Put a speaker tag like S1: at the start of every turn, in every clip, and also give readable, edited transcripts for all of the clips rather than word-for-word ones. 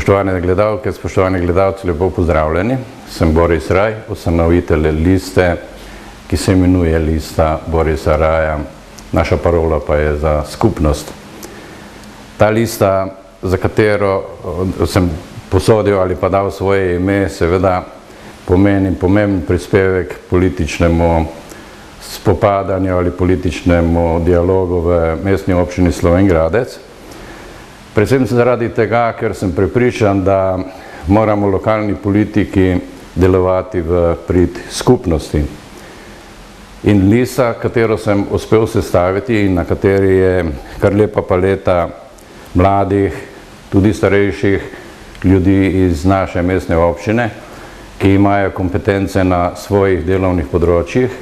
S1: Spoštovane gledalke, spoštovani gledalci, lepo pozdravljeni. Sem Boris Raj, ustanovitelj liste, ki se imenuje Lista Borisa Raja. Naša parola pa je za skupnost. Ta lista, za katero sem posodil ali pa dal svoje ime, seveda pomeni pomemben prispevek političnemu spopadanju ali političnemu dialogu v mestni občini Slovenj Gradec. Predvsem zaradi tega, ker sem prepričan, da moramo lokalni politiki delovati v prid skupnosti. In lista, katero sem uspel sestaviti in na kateri je kar lepa paleta mladih, tudi starejših ljudi iz naše mestne občine, ki imajo kompetence na svojih delovnih področjih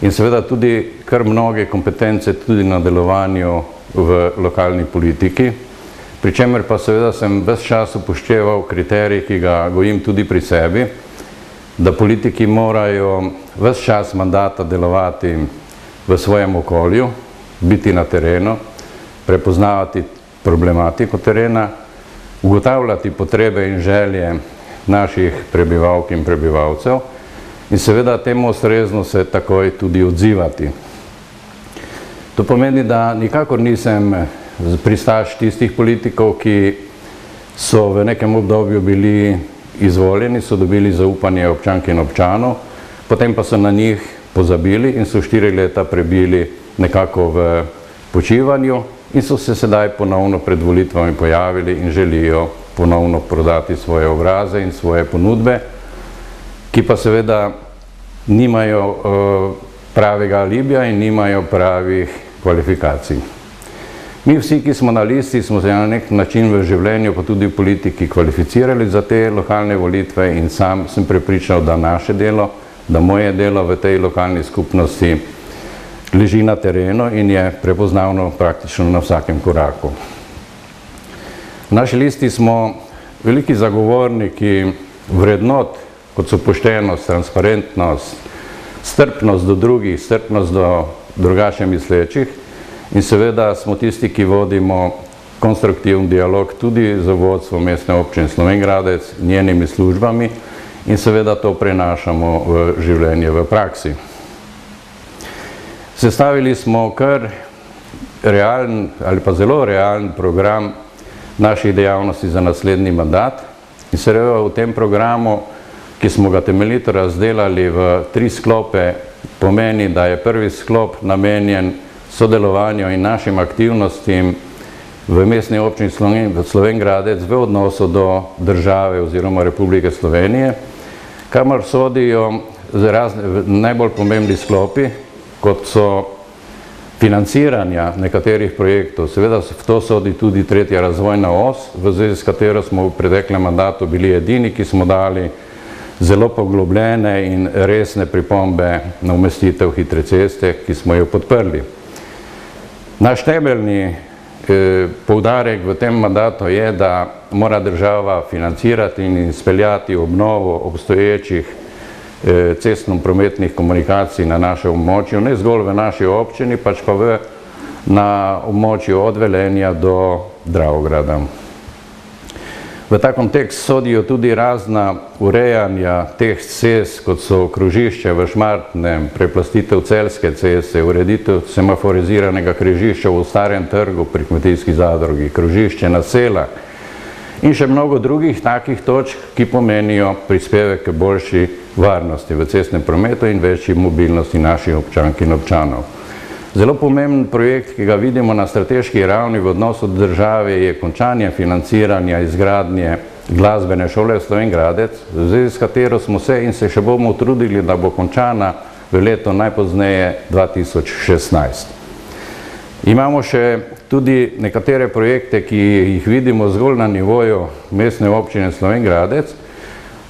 S1: in seveda tudi kar mnoge kompetence tudi na delovanju v lokalni politiki, pri čemer pa seveda sem ves čas upošteval kriterij, ki ga gojim tudi pri sebi, da politiki morajo ves čas mandata delovati v svojem okolju, biti na terenu, prepoznavati problematiko terena, ugotavljati potrebe in želje naših prebivalk in prebivalcev in seveda temu ustrezno se takoj tudi odzivati. To pomeni, da nikakor nisem pristaš tistih politikov, ki so v nekem obdobju bili izvoljeni, so dobili zaupanje občank in občanov, potem pa so na njih pozabili in so 4 leta prebili nekako v počivanju in so se sedaj ponovno pred volitvami pojavili in želijo ponovno prodati svoje obraze in svoje ponudbe, ki pa seveda nimajo pravega alibija in nimajo pravih kvalifikacij. Mi vsi, ki smo na listi, smo se na nek način v življenju, pa tudi v politiki kvalificirali za te lokalne volitve in sam sem prepričal, da naše delo, da moje delo v tej lokalni skupnosti leži na terenu in je prepoznavno praktično na vsakem koraku. V naši listi smo veliki zagovorniki vrednot, kot so poštenost, transparentnost, strpnost do drugih, strpnost do drugače mislečih, in seveda smo tisti, ki vodimo konstruktivni dialog tudi z vodstvom mestne občine Slovenj Gradec, njenimi službami in seveda to prenašamo v življenje v praksi. Sestavili smo kar realen ali pa zelo realen program naših dejavnosti za naslednji mandat in seveda v tem programu, ki smo ga temeljito razdelali v 3 sklope, pomeni, da je prvi sklop namenjen sodelovanju in našim aktivnostim v mestni občini Slovenj Gradec v odnosu do države oziroma Republike Slovenije, kamor sodijo najbolj pomembni sklopi, kot so financiranja nekaterih projektov. Seveda v to sodi tudi 3. razvojna os, v zvezi s katero smo v preteklem mandatu bili edini, ki smo dali zelo poglobljene in resne pripombe na umestitev hitre ceste, ki smo jo podprli. Naš temeljni poudarek v tem mandatu je, da mora država financirati in izpeljati obnovo obstoječih cestno-prometnih komunikacij na našem območju, ne zgolj v naši občini, pač pa na območju od Velenja do Dravograda. V ta kontekst sodijo tudi razna urejanja teh cest, kot so krožišče v Šmartnem, preplastitev Celjske ceste, ureditev semaforiziranega križišča v Starem trgu pri kmetijski zadrugi, krožišče na Selah in še mnogo drugih takih točk, ki pomenijo prispevek k boljši varnosti v cestnem prometu in večji mobilnosti naših občank in občanov. Zelo pomemben projekt, ki ga vidimo na strateški ravni v odnosu do države, je končanje financiranja izgradnje glasbene šole v Slovenj Gradec, v zvezi s katero smo se in se še bomo trudili, da bo končana v letu najpozneje 2016. Imamo še tudi nekatere projekte, ki jih vidimo zgolj na nivoju mestne občine Slovenj Gradec.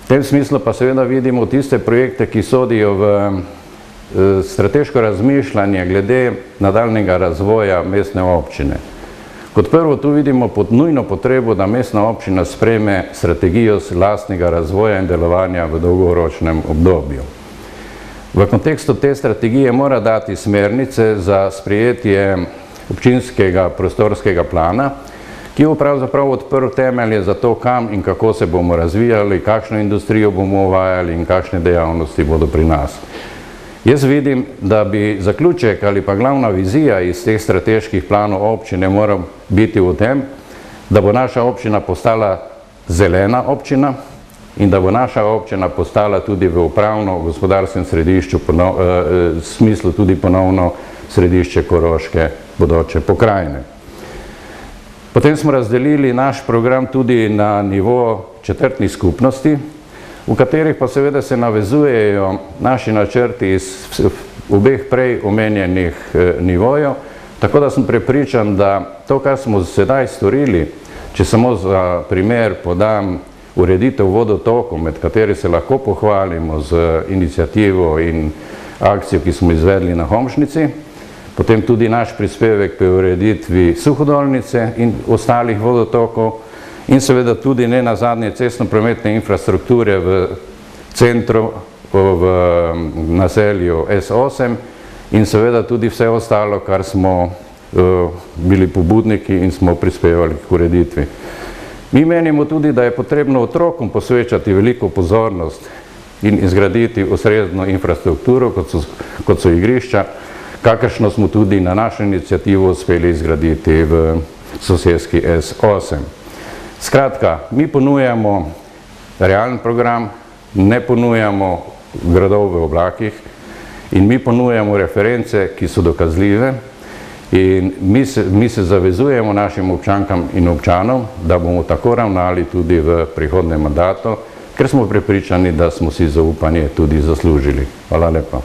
S1: V tem smislu pa seveda vidimo tiste projekte, ki sodijo v strateško razmišljanje glede nadaljnjega razvoja mestne občine. Kot prvo tu vidimo nujno potrebo, da mestna občina sprejme strategijo lastnega razvoja in delovanja v dolgoročnem obdobju. V kontekstu te strategije mora dati smernice za sprejetje občinskega prostorskega plana, ki bo pravzaprav odprl temelje za to, kam in kako se bomo razvijali, kakšno industrijo bomo uvajali in kakšne dejavnosti bodo pri nas. Jaz vidim, da bi zaključek ali pa glavna vizija iz teh strateških planov občine mora biti v tem, da bo naša občina postala zelena občina in da bo naša občina postala tudi v upravno-gospodarskem središču, v smislu tudi ponovno središče Koroške bodoče pokrajine. Potem smo razdelili naš program tudi na nivo četrtnih skupnosti, v katerih pa seveda se navezujejo naši načrti iz obeh prej omenjenih nivojev, tako da sem prepričan, da to, kar smo sedaj storili, če samo za primer podam ureditev vodotokov, med kateri se lahko pohvalimo z inicijativo in akcijo, ki smo izvedli na Homšnici, potem tudi naš prispevek pri ureditvi Suhodolnice in ostalih vodotokov in seveda tudi ne nazadnje cestno-prometne infrastrukture v centru, v naselju S8 in seveda tudi vse ostalo, kar smo bili pobudniki in smo prispevali k ureditvi. Mi menimo tudi, da je potrebno otrokom posvečati veliko pozornost in izgraditi ustrezno infrastrukturo, kot so igrišča, kakršno smo tudi na našo inicijativo uspeli izgraditi v soseski S8. Skratka, mi ponujamo realen program, ne ponujamo gradov v oblakih in mi ponujamo reference, ki so dokazljive in mi se zavezujemo našim občankam in občanom, da bomo tako ravnali tudi v prihodnjem mandatu, ker smo prepričani, da smo si zaupanje tudi zaslužili. Hvala lepa.